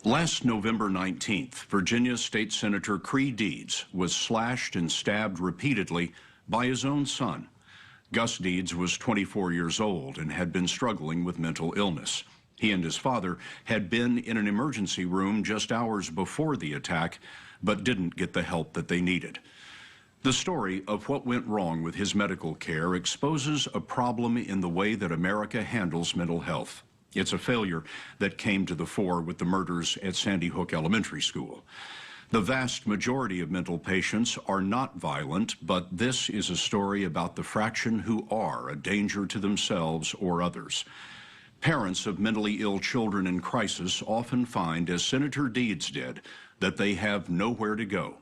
Last November 19th, Virginia State Senator Creigh Deeds was slashed and stabbed repeatedly by his own son. Gus Deeds was 24 years old and had been struggling with mental illness. He and his father had been in an emergency room just hours before the attack, but didn't get the help that they needed. The story of what went wrong with his medical care exposes a problem in the way that America handles mental health. It's a failure that came to the fore with the murders at Sandy Hook Elementary School. The vast majority of mental patients are not violent, but this is a story about the fraction who are a danger to themselves or others. Parents of mentally ill children in crisis often find, as Senator Deeds did, that they have nowhere to go.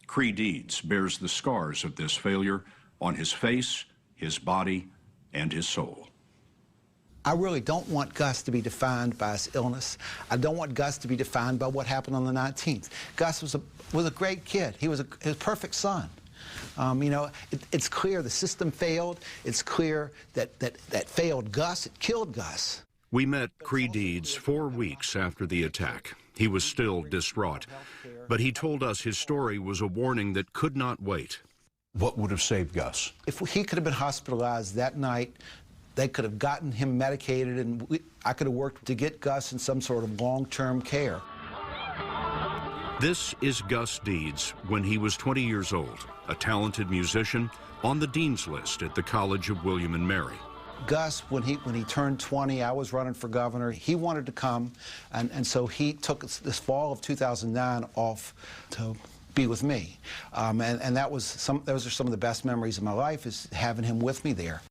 Creigh Deeds bears the scars of this failure on his face, his body, and his soul. I really don't want Gus to be defined by his illness. I don't want Gus to be defined by what happened on the 19th. Gus was a great kid. He was a perfect son. You know, it's clear the system failed. It's clear that failed Gus. It killed Gus. We met Creigh Deeds 4 weeks after the attack. He was still distraught, but he told us his story was a warning that could not wait. What would have saved Gus? If he could have been hospitalized that night, they could have gotten him medicated, and I could have worked to get Gus in some sort of long-term care. This is Gus Deeds when he was 20 years old, a talented musician on the dean's list at the College of William and Mary. Gus, when he turned 20, I was running for governor. He wanted to come, and so he took this fall of 2009 off to be with me. And those are some of the best memories of my life, is having him with me there.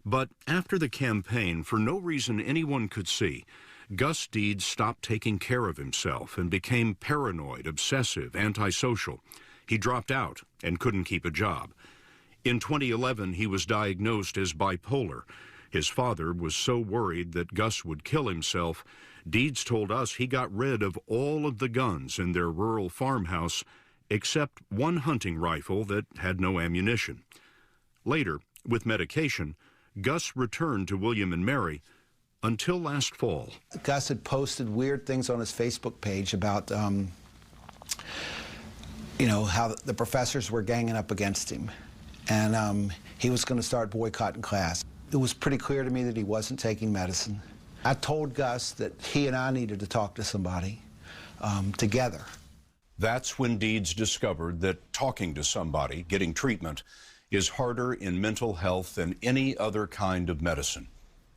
But after the campaign, for no reason anyone could see, Gus Deeds stopped taking care of himself and became paranoid, obsessive, antisocial. He dropped out and couldn't keep a job. In 2011, he was diagnosed as bipolar. His father was so worried that Gus would kill himself, Deeds told us he got rid of all of the guns in their rural farmhouse except one hunting rifle that had no ammunition. Later, with medication, Gus returned to William and Mary until last fall. Gus had posted weird things on his Facebook page about, you know, how the professors were ganging up against him. And he was going to start boycotting class. It was pretty clear to me that he wasn't taking medicine. I told Gus that he and I needed to talk to somebody together. That's when Deeds discovered that talking to somebody, getting treatment, is harder in mental health than any other kind of medicine.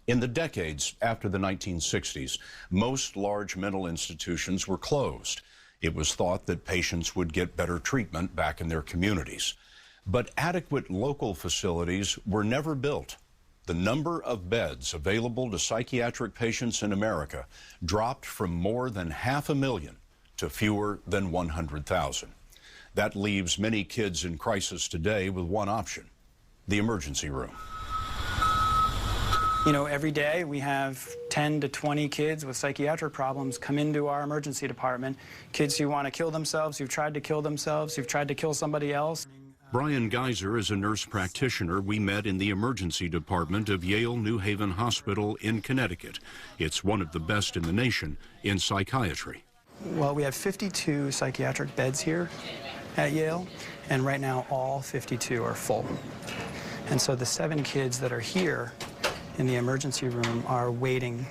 In the decades after the 1960s, most large mental institutions were closed. It was thought that patients would get better treatment back in their communities. But adequate local facilities were never built. The number of beds available to psychiatric patients in America dropped from more than 500,000 to fewer than 100,000. That leaves many kids in crisis today with one option: the emergency room. You know, every day we have 10 to 20 kids with psychiatric problems come into our emergency department. Kids who want to kill themselves, who've tried to kill themselves, who've tried to kill somebody else. Brian Geiser is a nurse practitioner we met in the emergency department of Yale New Haven Hospital in Connecticut. It's one of the best in the nation in psychiatry. Well, we have 52 psychiatric beds here at Yale, and right now all 52 are full. And so the 7 kids that are here in the emergency room are waiting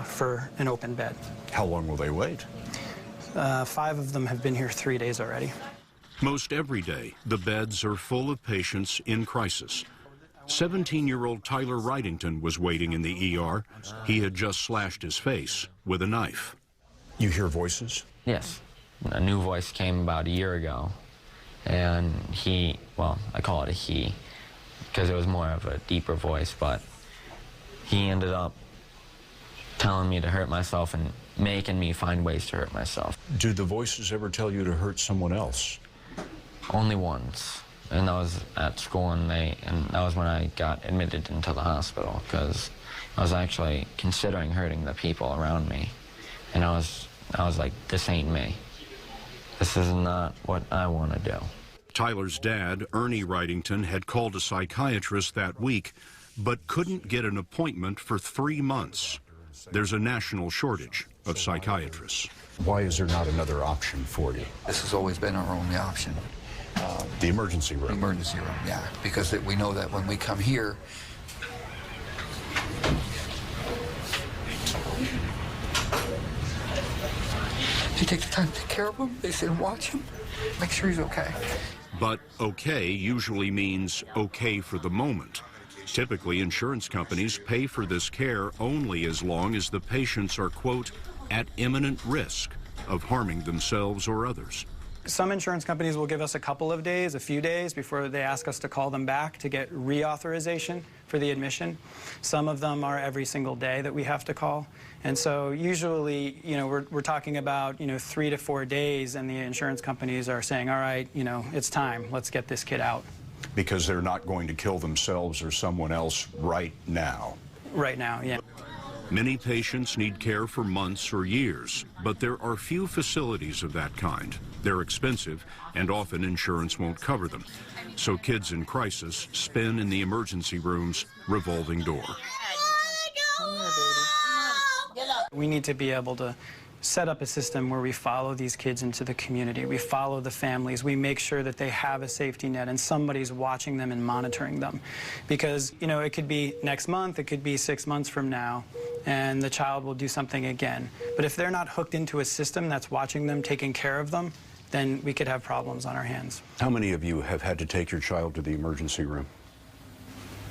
for an open bed. How long will they wait? 5 of them have been here 3 days already. Most every day, the beds are full of patients in crisis. 17-year-old Tyler Wrightington was waiting in the ER. He had just slashed his face with a knife. You hear voices? Yes. A new voice came about a year ago, and well, I call it a he, because it was more of a deeper voice, but he ended up telling me to hurt myself and making me find ways to hurt myself. Do the voices ever tell you to hurt someone else? Only once, and that was at school, and that was when I got admitted into the hospital, because I was actually considering hurting the people around me, and I was like, this ain't me. This is not what I want to do. Tyler's dad, Ernie Wrightington, had called a psychiatrist that week, but couldn't get an appointment for 3 months. there's a national shortage of psychiatrists. Why is there not another option for you? This has always been our only option. The emergency room. Emergency room, yeah. Because we know that when we come here, they take the time to take care of him. They sit and watch him, make sure he's okay. But okay usually means okay for the moment. Typically, insurance companies pay for this care only as long as the patients are, quote, at imminent risk of harming themselves or others. Some insurance companies will give us a couple of days, a few days, before they ask us to call them back to get reauthorization for the admission. Some of them are every single day that we have to call. And so usually, we're talking about, 3 to 4 days, and the insurance companies are saying, all right, it's time, let's get this kid out. Because they're not going to kill themselves or someone else right now. Right now, yeah. Many patients need care for months or years, but there are few facilities of that kind. They're expensive, and often insurance won't cover them. So kids in crisis spin in the emergency room's revolving door. We need to be able to set up a system where we follow these kids into the community. We follow the families. We make sure that they have a safety net and somebody's watching them and monitoring them. Because, it could be next month, it could be 6 months from now, and the child will do something again. But if they're not hooked into a system that's watching them, taking care of them, then we could have problems on our hands. How many of you have had to take your child to the emergency room?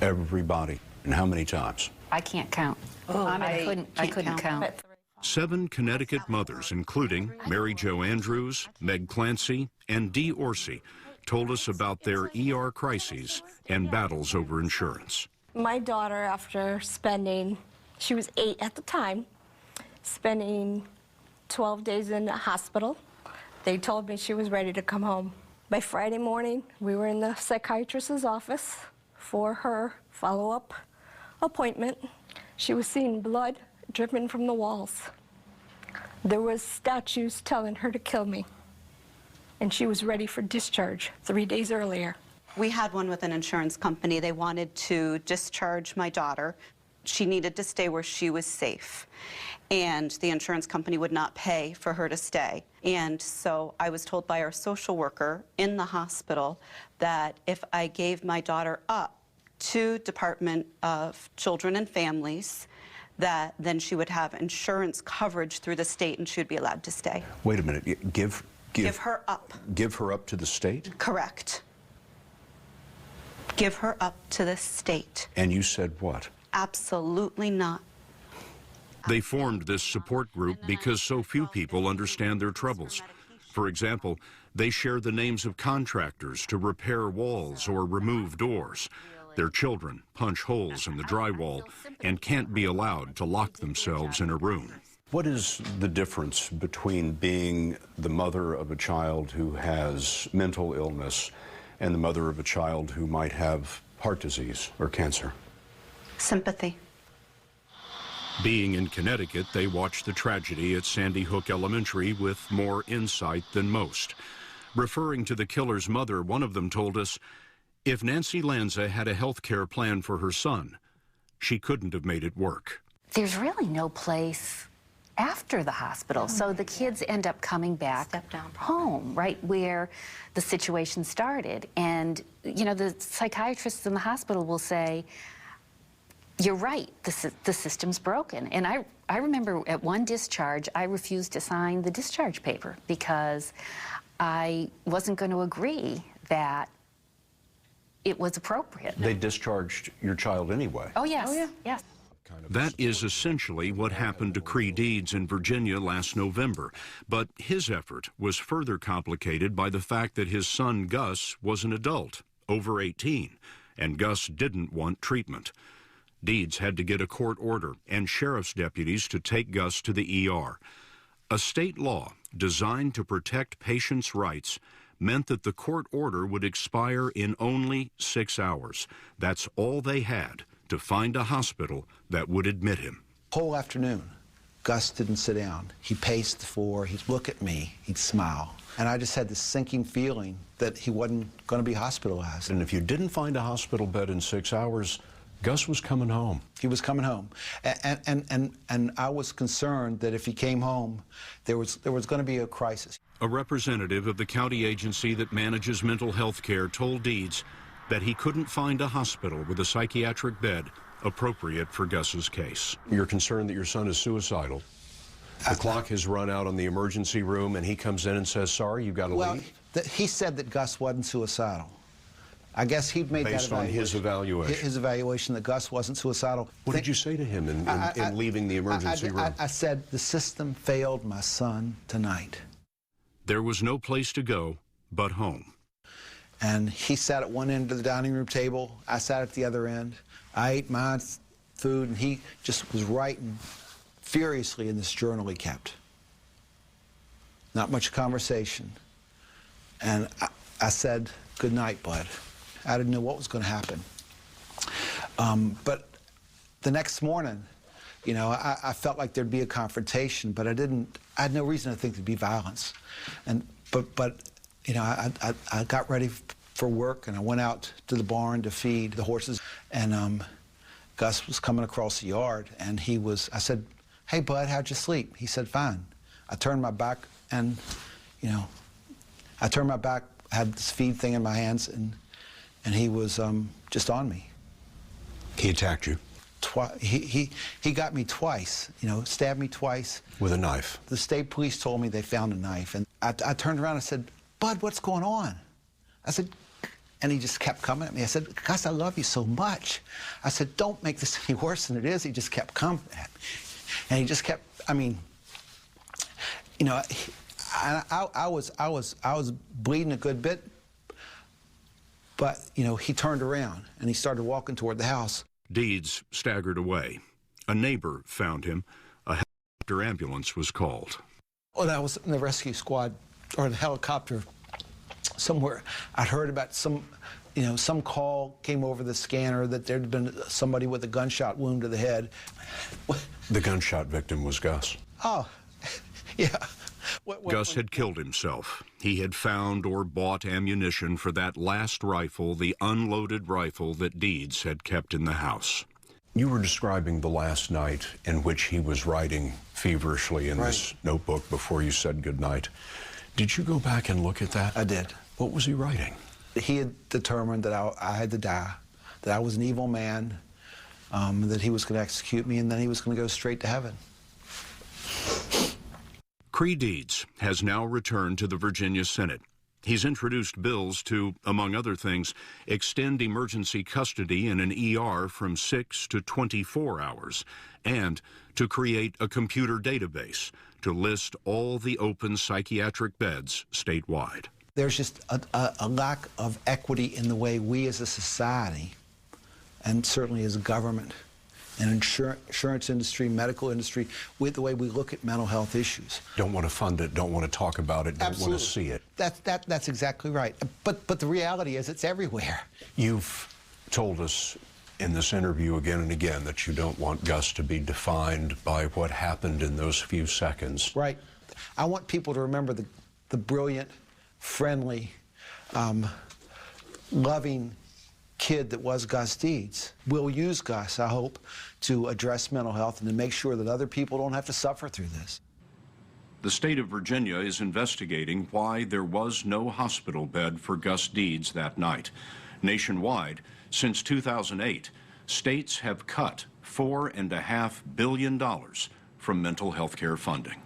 Everybody. And how many times? I can't count. I couldn't count. 7 Connecticut mothers, including Mary Jo Andrews, Meg Clancy, and Dee Orsi, told us about their ER crises and battles over insurance. My daughter, after spending, she was 8 at the time, spending 12 days in the hospital, they told me she was ready to come home. By Friday morning, we were in the psychiatrist's office for her follow-up appointment. She was seeing blood dripping from the walls. There was statues telling her to kill me. And she was ready for discharge 3 days earlier. We had one with an insurance company. They wanted to discharge my daughter. She needed to stay where she was safe. And the insurance company would not pay for her to stay. And so I was told by our social worker in the hospital that if I gave my daughter up to Department of Children and Families, that then she would have insurance coverage through the state and she would be allowed to stay. Wait a minute. Give her up. Give her up to the state? Correct. Give her up to the state. And you said what? Absolutely not. They formed this support group because so few people understand their troubles. For example, they share the names of contractors to repair walls or remove doors. Their children punch holes in the drywall and can't be allowed to lock themselves in a room. What is the difference between being the mother of a child who has mental illness and the mother of a child who might have heart disease or cancer? Sympathy. Being in Connecticut, they watched the tragedy at Sandy Hook Elementary with more insight than most. Referring to the killer's mother, one of them told us, if Nancy Lanza had a health care plan for her son, she couldn't have made it work. There's really no place after the hospital, so the kids end up coming back home, right where the situation started. And, the psychiatrists in the hospital will say, you're right, the system's broken. And I remember at one discharge, I refused to sign the discharge paper because I wasn't going to agree that it was appropriate. They discharged your child anyway. Oh, yes. Oh, yeah. Yes. That is essentially what happened to Cree Deeds in Virginia last November. But his effort was further complicated by the fact that his son Gus was an adult, over 18, and Gus didn't want treatment. Deeds had to get a court order and sheriff's deputies to take Gus to the ER. A state law designed to protect patients' rights meant that the court order would expire in only 6 hours. That's all they had to find a hospital that would admit him. Whole afternoon, Gus didn't sit down. He paced the floor, he'd look at me, he'd smile. And I just had this sinking feeling that he wasn't going to be hospitalized. And if you didn't find a hospital bed in 6 hours, Gus was coming home. He was coming home, and I was concerned that if he came home, there was going to be a crisis. A representative of the county agency that manages mental health care told Deeds that he couldn't find a hospital with a psychiatric bed appropriate for Gus's case. You're concerned that your son is suicidal. The clock has run out on the emergency room, and he comes in and says, sorry, you've got to leave? He said that Gus wasn't suicidal. I guess he'd made Based that on his evaluation. His evaluation that Gus wasn't suicidal. What did you say to him in leaving the emergency room? I said, the system failed my son tonight. There was no place to go but home. And he sat at one end of the dining room table. I sat at the other end. I ate my food, and he just was writing furiously in this journal he kept. Not much conversation. And I said, good night, bud. I didn't know what was going to happen. But the next morning, you know, I felt like there'd be a confrontation, but I had no reason to think there'd be violence. But you know, I got ready for work, and I went out to the barn to feed the horses, and Gus was coming across the yard, and I said, hey, bud, how'd you sleep? He said, fine. I turned my back, and, you know, had this feed thing in my hands, and he was just on me. He attacked you? He got me twice, you know, stabbed me twice. With a knife? The state police told me they found a knife, and I turned around and said, bud, what's going on? I said, and he just kept coming at me. I said, Gus, I love you so much. I said, don't make this any worse than it is. He just kept coming at me. And he just kept, I mean, you know, I was bleeding a good bit, but, you know, he turned around and he started walking toward the house. Deeds staggered away. A neighbor found him. A helicopter ambulance was called. When I was in the rescue squad, or the helicopter somewhere, I'd heard about some call came over the scanner that there'd been somebody with a gunshot wound to the head. The gunshot victim was Gus. Oh, yeah. Gus had killed himself. He had found or bought ammunition for that last rifle, the unloaded rifle that Deeds had kept in the house. You were describing the last night in which he was writing feverishly in this notebook before you said goodnight. Did you go back and look at that? I did. What was he writing? He had determined that I had to die, that I was an evil man, that he was going to execute me, and then he was going to go straight to heaven. Cree Deeds has now returned to the Virginia Senate. He's introduced bills to, among other things, extend emergency custody in an ER from 6 to 24 hours, and to create a computer database to list all the open psychiatric beds statewide. There's just a lack of equity in the way we as a society, and certainly as a government, and insurance industry, medical industry, with the way we look at mental health issues. Don't want to fund it, don't want to talk about it, don't want to see it. That's exactly right. But the reality is it's everywhere. You've told us in this interview again and again that you don't want Gus to be defined by what happened in those few seconds. Right. I want people to remember the brilliant, friendly, loving kid that was Gus Deeds. We'll use Gus, I hope, to address mental health and to make sure that other people don't have to suffer through this. The state of Virginia is investigating why there was no hospital bed for Gus Deeds that night. Nationwide, since 2008, states have cut $4.5 billion from mental health care funding.